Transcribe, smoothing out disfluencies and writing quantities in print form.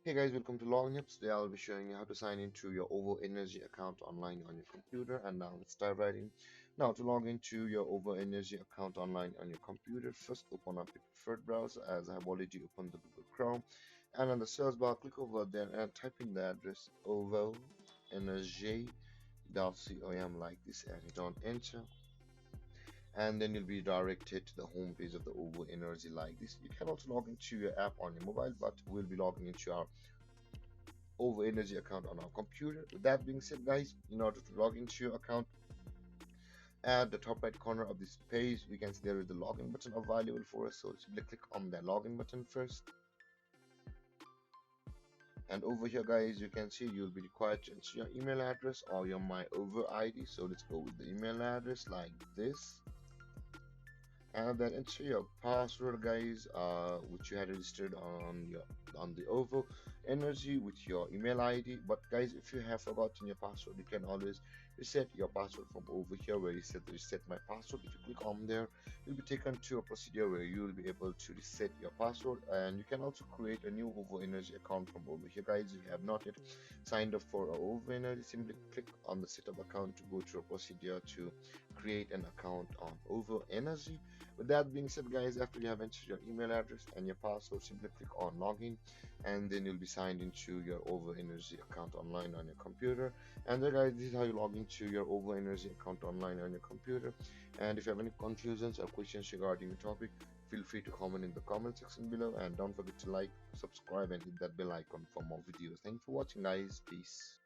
Hey guys, welcome to Login Up. Today I'll be showing you how to sign into your OVO Energy account online on your computer. And now let's dive right in. Now to log into your OVO Energy account online on your computer, first open up your preferred browser as I have already opened the Google Chrome. And on the search bar, click over there and type in the address ovoenergy.com like this and hit on enter, and then you'll be directed to the home page of the OVO Energy like this. You can also log into your app on your mobile, but we'll be logging into our OVO Energy account on our computer. With that being said, guys, in order to log into your account, at the top right corner of this page, you can see there is the login button available for us. So simply click on the login button first. And over here, guys, you can see you'll be required to enter your email address or your my OVO ID. So let's go with the email address like this. And then enter your password, guys, which you had registered on the OVO Energy with your email ID. But guys, if you have forgotten your password, you can always reset your password from over here where you said reset my password. If you click on there, you'll be taken to a procedure where you will be able to reset your password, and you can also create a new OVO Energy account from over here, guys. If you have not yet signed up for a OVO Energy, simply click on the setup account to go through a procedure to create an account on OVO Energy. With that being said, guys, after you have entered your email address and your password, simply click on login, and then you'll be signed into your OVO Energy account online on your computer. And then, guys, this is how you log into your OVO Energy account online on your computer. And if you have any confusions or questions regarding the topic, feel free to comment in the comment section below, and don't forget to like, subscribe, and hit that bell icon for more videos. Thanks for watching, guys. Peace.